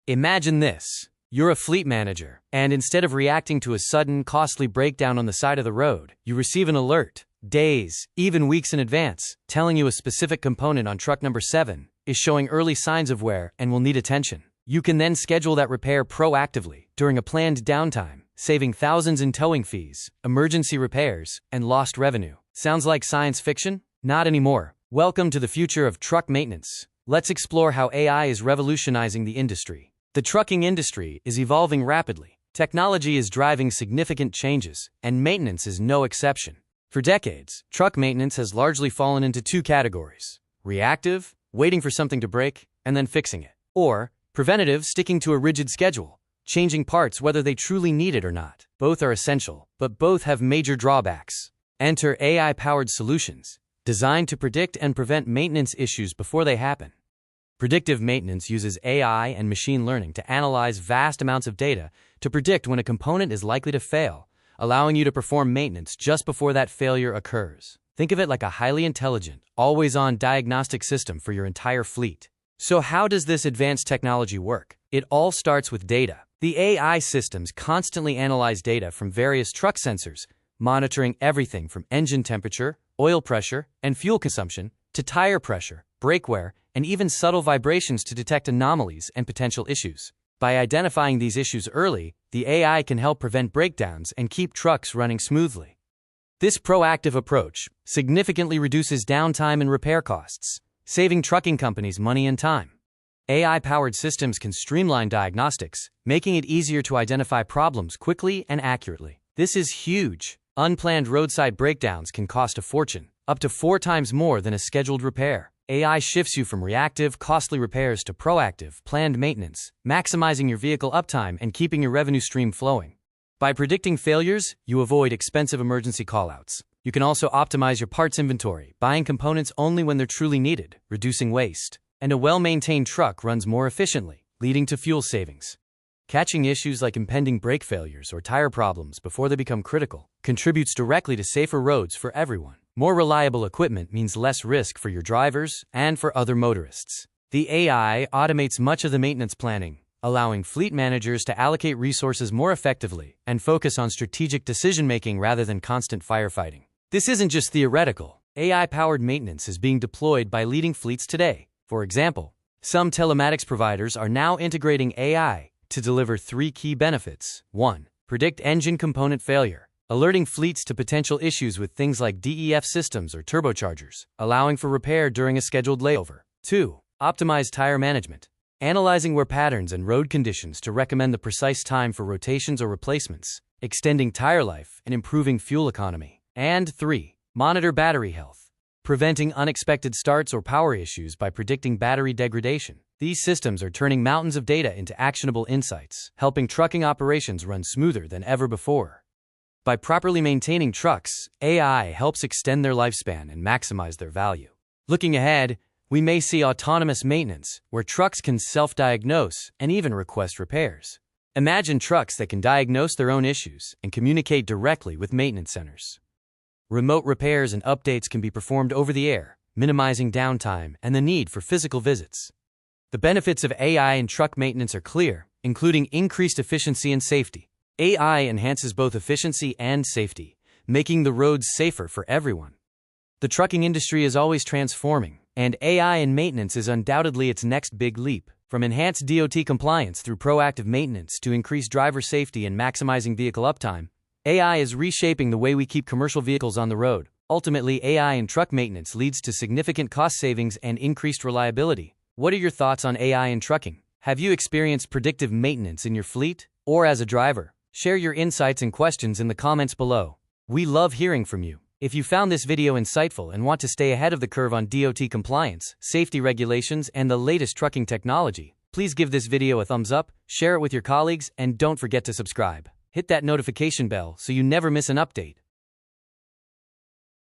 Imagine this. You're a fleet manager, and instead of reacting to a sudden, costly breakdown on the side of the road, you receive an alert, days, even weeks in advance, telling you a specific component on truck number 7 is showing early signs of wear and will need attention. You can then schedule that repair proactively during a planned downtime, saving thousands in towing fees, emergency repairs, and lost revenue. Sounds like science fiction? Not anymore. Welcome to the future of truck maintenance. Let's explore how AI is revolutionizing the industry. The trucking industry is evolving rapidly. Technology is driving significant changes, and maintenance is no exception. For decades, truck maintenance has largely fallen into two categories: reactive, waiting for something to break, and then fixing it, or preventative, sticking to a rigid schedule, changing parts whether they truly need it or not. Both are essential, but both have major drawbacks. Enter AI-powered solutions, designed to predict and prevent maintenance issues before they happen. Predictive maintenance uses AI and machine learning to analyze vast amounts of data to predict when a component is likely to fail, allowing you to perform maintenance just before that failure occurs. Think of it like a highly intelligent, always-on diagnostic system for your entire fleet. So how does this advanced technology work? It all starts with data. The AI systems constantly analyze data from various truck sensors, monitoring everything from engine temperature, oil pressure, and fuel consumption, to tire pressure, brake wear, and even subtle vibrations to detect anomalies and potential issues. By identifying these issues early, the AI can help prevent breakdowns and keep trucks running smoothly. This proactive approach significantly reduces downtime and repair costs, saving trucking companies money and time. AI-powered systems can streamline diagnostics, making it easier to identify problems quickly and accurately. This is huge. Unplanned roadside breakdowns can cost a fortune, up to 4 times more than a scheduled repair. AI shifts you from reactive, costly repairs to proactive, planned maintenance, maximizing your vehicle uptime and keeping your revenue stream flowing. By predicting failures, you avoid expensive emergency callouts. You can also optimize your parts inventory, buying components only when they're truly needed, reducing waste. And a well-maintained truck runs more efficiently, leading to fuel savings. Catching issues like impending brake failures or tire problems before they become critical contributes directly to safer roads for everyone. More reliable equipment means less risk for your drivers and for other motorists. The AI automates much of the maintenance planning, allowing fleet managers to allocate resources more effectively and focus on strategic decision-making rather than constant firefighting. This isn't just theoretical. AI-powered maintenance is being deployed by leading fleets today. For example, some telematics providers are now integrating AI to deliver 3 key benefits. 1. Predict engine component failure, alerting fleets to potential issues with things like DEF systems or turbochargers, allowing for repair during a scheduled layover. 2. Optimize tire management, analyzing wear patterns and road conditions to recommend the precise time for rotations or replacements, extending tire life and improving fuel economy. And 3. Monitor battery health, preventing unexpected starts or power issues by predicting battery degradation. These systems are turning mountains of data into actionable insights, helping trucking operations run smoother than ever before. By properly maintaining trucks, AI helps extend their lifespan and maximize their value. Looking ahead, we may see autonomous maintenance, where trucks can self-diagnose and even request repairs. Imagine trucks that can diagnose their own issues and communicate directly with maintenance centers. Remote repairs and updates can be performed over the air, minimizing downtime and the need for physical visits. The benefits of AI in truck maintenance are clear, including increased efficiency and safety. AI enhances both efficiency and safety, making the roads safer for everyone. The trucking industry is always transforming, and AI in maintenance is undoubtedly its next big leap. From enhanced DOT compliance through proactive maintenance to increased driver safety and maximizing vehicle uptime, AI is reshaping the way we keep commercial vehicles on the road. Ultimately, AI in truck maintenance leads to significant cost savings and increased reliability. What are your thoughts on AI in trucking? Have you experienced predictive maintenance in your fleet or as a driver? Share your insights and questions in the comments below. We love hearing from you. If you found this video insightful and want to stay ahead of the curve on DOT compliance, safety regulations, and the latest trucking technology, please give this video a thumbs up, share it with your colleagues, and don't forget to subscribe. Hit that notification bell so you never miss an update.